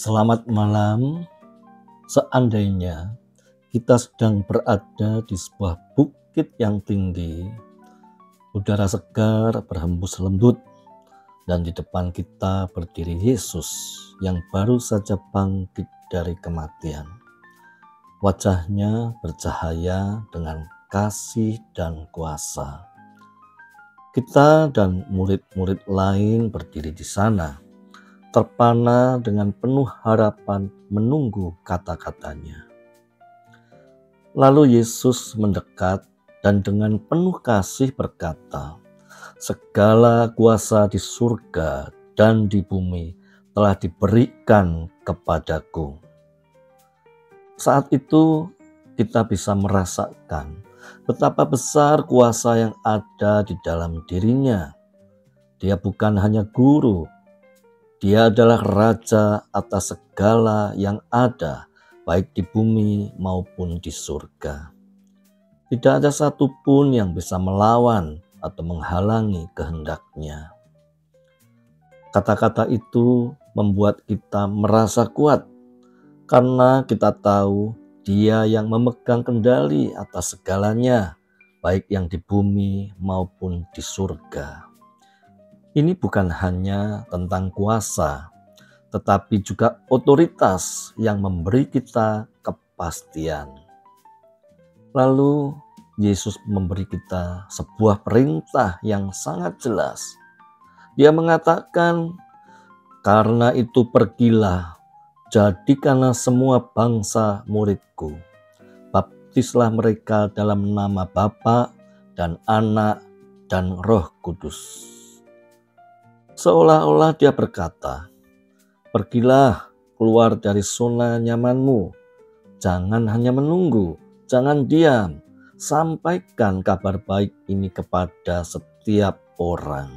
Selamat malam. Seandainya kita sedang berada di sebuah bukit yang tinggi, udara segar berhembus lembut, dan di depan kita berdiri Yesus yang baru saja bangkit dari kematian. Wajahnya bercahaya dengan kasih dan kuasa. Kita dan murid-murid lain berdiri di sana, terpana dengan penuh harapan menunggu kata-katanya. Lalu Yesus mendekat dan dengan penuh kasih berkata, "Segala kuasa di surga dan di bumi telah diberikan kepadaku." Saat itu kita bisa merasakan betapa besar kuasa yang ada di dalam dirinya. Dia bukan hanya guru, Dia adalah Raja atas segala yang ada, baik di bumi maupun di surga. Tidak ada satupun yang bisa melawan atau menghalangi kehendak-Nya. Kata-kata itu membuat kita merasa kuat, karena kita tahu Dia yang memegang kendali atas segalanya, baik yang di bumi maupun di surga. Ini bukan hanya tentang kuasa, tetapi juga otoritas yang memberi kita kepastian. Lalu Yesus memberi kita sebuah perintah yang sangat jelas. Dia mengatakan, "Karena itu pergilah, jadikanlah semua bangsa muridku. Baptislah mereka dalam nama Bapa dan Anak dan Roh Kudus." Seolah-olah Dia berkata, "Pergilah keluar dari zona nyamanmu. Jangan hanya menunggu, jangan diam. Sampaikan kabar baik ini kepada setiap orang."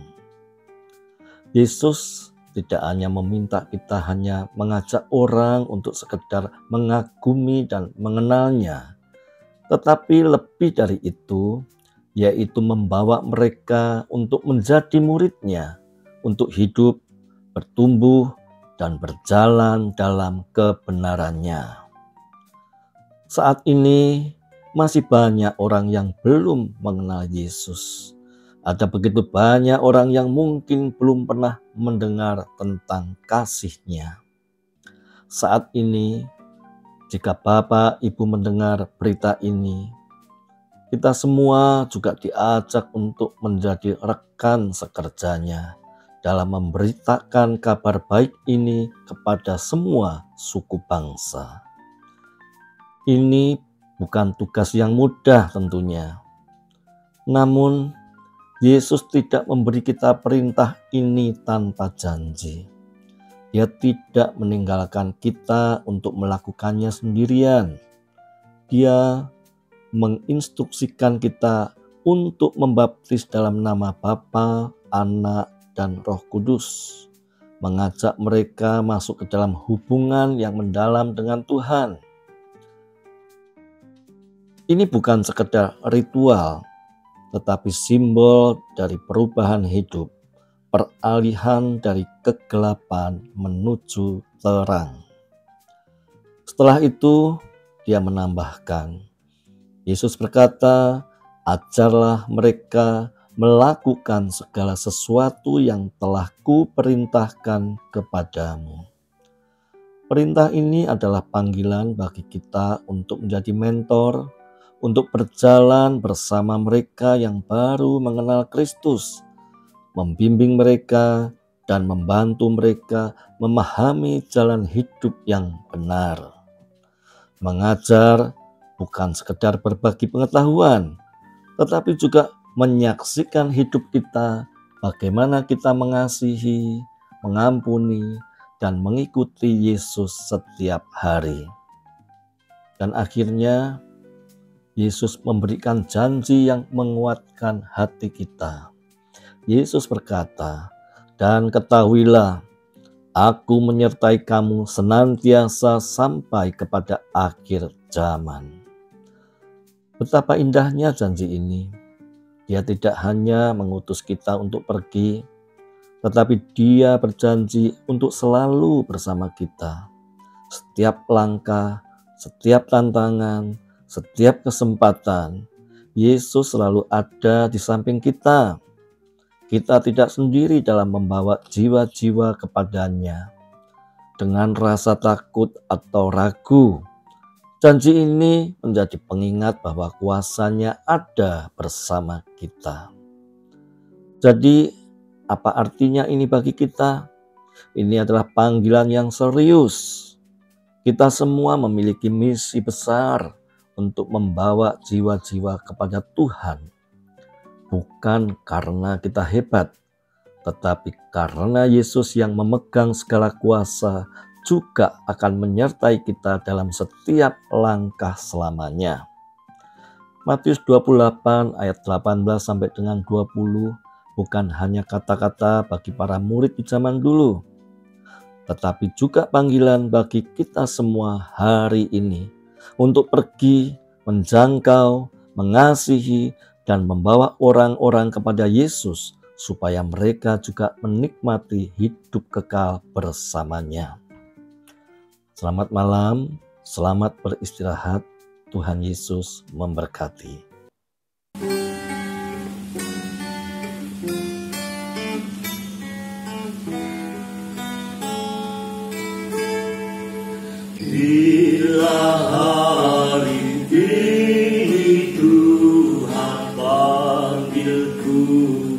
Yesus tidak hanya meminta kita hanya mengajak orang untuk sekedar mengagumi dan mengenalnya, tetapi lebih dari itu, yaitu membawa mereka untuk menjadi murid-Nya, untuk hidup, bertumbuh, dan berjalan dalam kebenarannya. Saat ini masih banyak orang yang belum mengenal Yesus. Ada begitu banyak orang yang mungkin belum pernah mendengar tentang kasih-Nya. Saat ini, jika Bapak Ibu mendengar berita ini, kita semua juga diajak untuk menjadi rekan sekerjanya dalam memberitakan kabar baik ini kepada semua suku bangsa. Ini bukan tugas yang mudah tentunya. Namun, Yesus tidak memberi kita perintah ini tanpa janji. Dia tidak meninggalkan kita untuk melakukannya sendirian. Dia menginstruksikan kita untuk membaptis dalam nama Bapa, Anak, dan Roh Kudus, mengajak mereka masuk ke dalam hubungan yang mendalam dengan Tuhan. Ini bukan sekedar ritual, tetapi simbol dari perubahan hidup, peralihan dari kegelapan menuju terang. Setelah itu, Dia menambahkan, Yesus berkata, "Ajarlah mereka melakukan segala sesuatu yang telah Kuperintahkan kepadamu." Perintah ini adalah panggilan bagi kita untuk menjadi mentor, untuk berjalan bersama mereka yang baru mengenal Kristus, membimbing mereka dan membantu mereka memahami jalan hidup yang benar. Mengajar bukan sekedar berbagi pengetahuan, tetapi juga menyaksikan hidup kita, bagaimana kita mengasihi, mengampuni, dan mengikuti Yesus setiap hari. Dan akhirnya, Yesus memberikan janji yang menguatkan hati kita. Yesus berkata, "Dan ketahuilah, Aku menyertai kamu senantiasa sampai kepada akhir zaman." Betapa indahnya janji ini. Dia tidak hanya mengutus kita untuk pergi, tetapi Dia berjanji untuk selalu bersama kita. setiap langkah, setiap tantangan, setiap kesempatan, Yesus selalu ada di samping kita. Kita tidak sendiri dalam membawa jiwa-jiwa kepadanya dengan rasa takut atau ragu. Janji ini menjadi pengingat bahwa kuasanya ada bersama kita. Jadi, apa artinya ini bagi kita? Ini adalah panggilan yang serius. Kita semua memiliki misi besar untuk membawa jiwa-jiwa kepada Tuhan. Bukan karena kita hebat, tetapi karena Yesus yang memegang segala kuasa juga akan menyertai kita dalam setiap langkah selamanya. Matius 28 ayat 18 sampai dengan 20 bukan hanya kata-kata bagi para murid di zaman dulu, tetapi juga panggilan bagi kita semua hari ini untuk pergi, menjangkau, mengasihi, dan membawa orang-orang kepada Yesus supaya mereka juga menikmati hidup kekal bersamanya. Selamat malam, selamat beristirahat. Tuhan Yesus memberkati. Bila hari ini Tuhan panggilku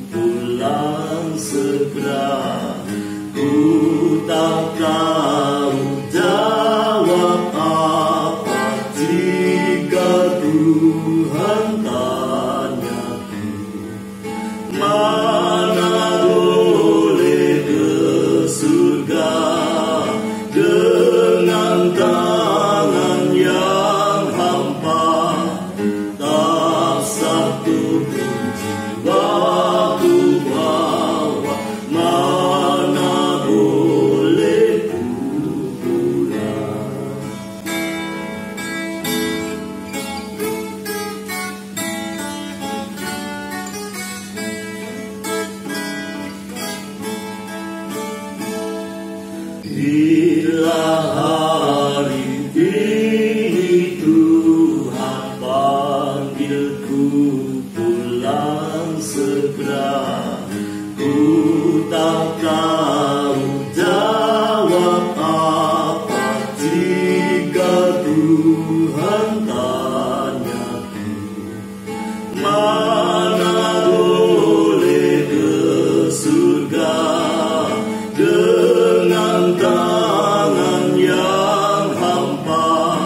pulang segera, ku tak tahu jawab apa jika Tuhan tanyaku, mana boleh ke surga dengan tangan yang hampa, tak satu pun jiwaku bawa, mana boleh ku pulang. Bila hari ini Tuhan panggilku pulang segera, ku tak tahu jawab apa jika Tuhan tanyaku, mana boleh ke surga dengan tangan yang hampa,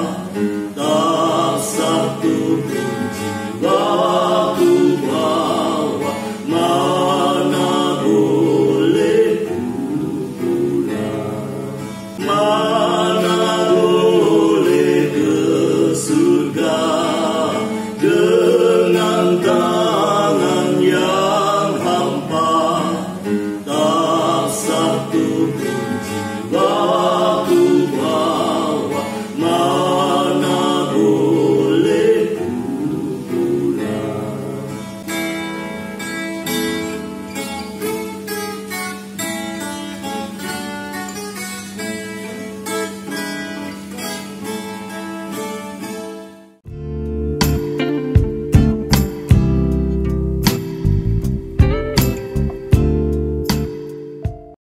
tak satu pun jiwaku bawa, mana boleh ku pulang, mana boleh ke surga dengan tangan yang hampa, tak satu pun jiwaku